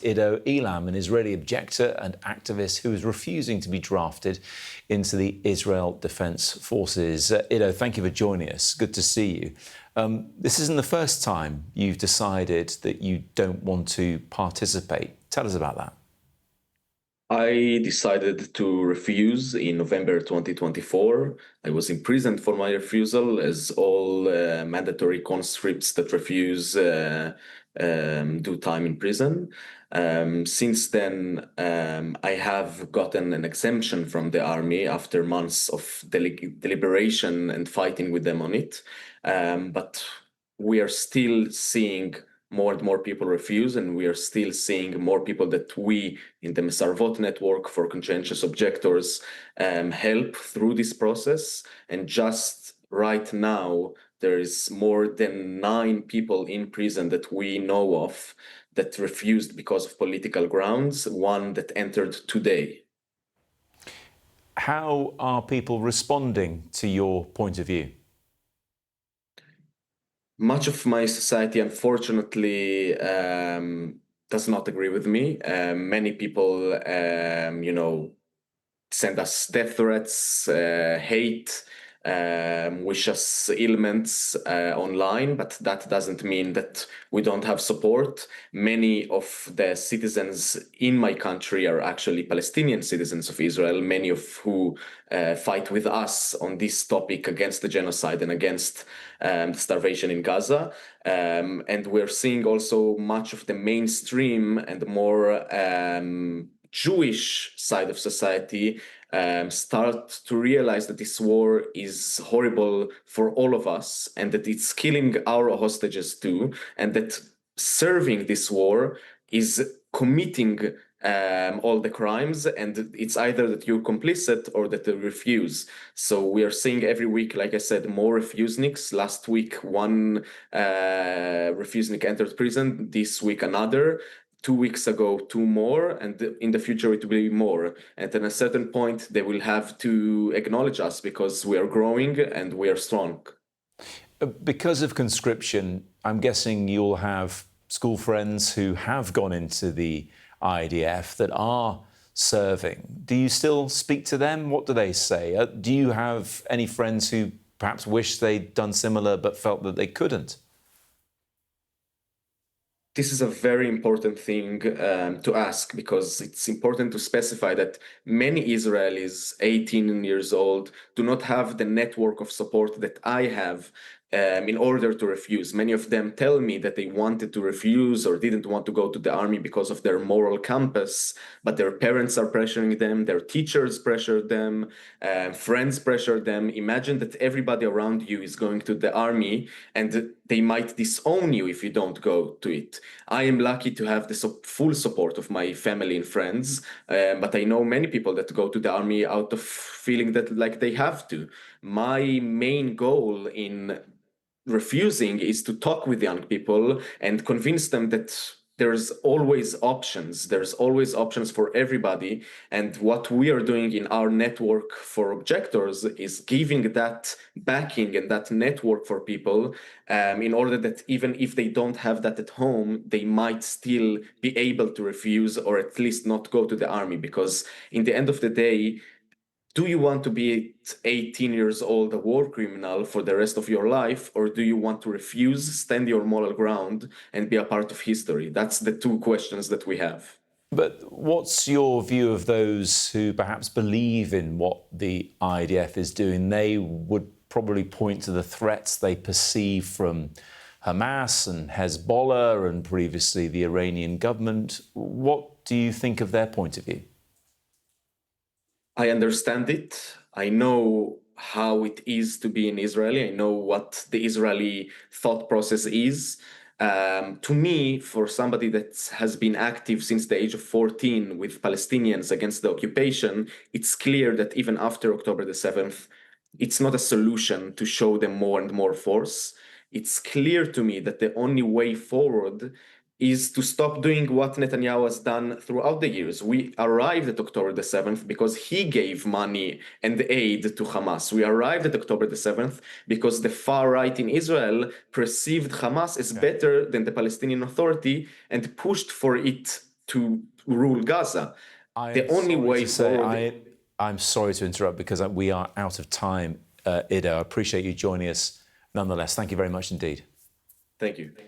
Iddo Elam, an Israeli objector and activist who is refusing to be drafted into the Israel Defense Forces. Iddo, thank you for joining us. Good to see you. This isn't the first time you've decided that you don't want to participate. Tell us about that. I decided to refuse in November 2024. I was imprisoned for my refusal, as all mandatory conscripts that refuse do time in prison. Since then, I have gotten an exemption from the army after months of deliberation and fighting with them on it. But we are still seeing more and more people refuse, and we are still seeing more people that we in the Mesarvot network for conscientious objectors help through this process. And just right now, there is more than 9 people in prison that we know of that refused because of political grounds, one that entered today. How are people responding to your point of view? Much of my society, unfortunately, does not agree with me. Many people, send us death threats, hate, wish us ailments online, but that doesn't mean that we don't have support. Many of the citizens in my country are actually Palestinian citizens of Israel, many of who fight with us on this topic against the genocide and against the starvation in Gaza. And we're seeing also much of the mainstream and more Jewish side of society start to realize that this war is horrible for all of us, and that it's killing our hostages too, and that serving this war is committing all the crimes, and it's either that you're complicit or that you refuse. So we are seeing every week, like I said, more refuseniks. Last week, one refusenik entered prison. This week, another. 2 weeks ago, 2 more, and in the future it will be more. And at a certain point, they will have to acknowledge us because we are growing and we are strong. Because of conscription, I'm guessing you'll have school friends who have gone into the IDF that are serving. Do you still speak to them? What do they say? Do you have any friends who perhaps wish they'd done similar but felt that they couldn't? This is a very important thing to ask, because it's important to specify that many Israelis, 18 years old, do not have the network of support that I have in order to refuse. Many of them tell me that they wanted to refuse or didn't want to go to the army because of their moral compass, but their parents are pressuring them, their teachers pressure them, friends pressure them. Imagine that everybody around you is going to the army and they might disown you if you don't go to it. I am lucky to have the full support of my family and friends, but I know many people that go to the army out of feeling that like they have to. My main goal in refusing is to talk with young people and convince them that there's always options. There's always options for everybody. And what we are doing in our network for objectors is giving that backing and that network for people in order that even if they don't have that at home, they might still be able to refuse, or at least not go to the army. Because in the end of the day, do you want to be 18 years old, a war criminal for the rest of your life, or do you want to refuse, stand your moral ground, and be a part of history? That's the 2 questions that we have. But what's your view of those who perhaps believe in what the IDF is doing? They would probably point to the threats they perceive from Hamas and Hezbollah and previously the Iranian government. What do you think of their point of view? I understand it. I know how it is to be an Israeli. I know what the Israeli thought process is. To me, for somebody that has been active since the age of 14 with Palestinians against the occupation, it's clear that even after October the 7th, it's not a solution to show them more and more force. It's clear to me that the only way forward is to stop doing what Netanyahu has done throughout the years. We arrived at October the 7th because he gave money and aid to Hamas. We arrived at October the 7th because the far right in Israel perceived Hamas as better than the Palestinian Authority and pushed for it to rule Gaza. The only way forward. I'm sorry to interrupt because we are out of time, Iddo. I appreciate you joining us nonetheless. Thank you very much indeed. Thank you.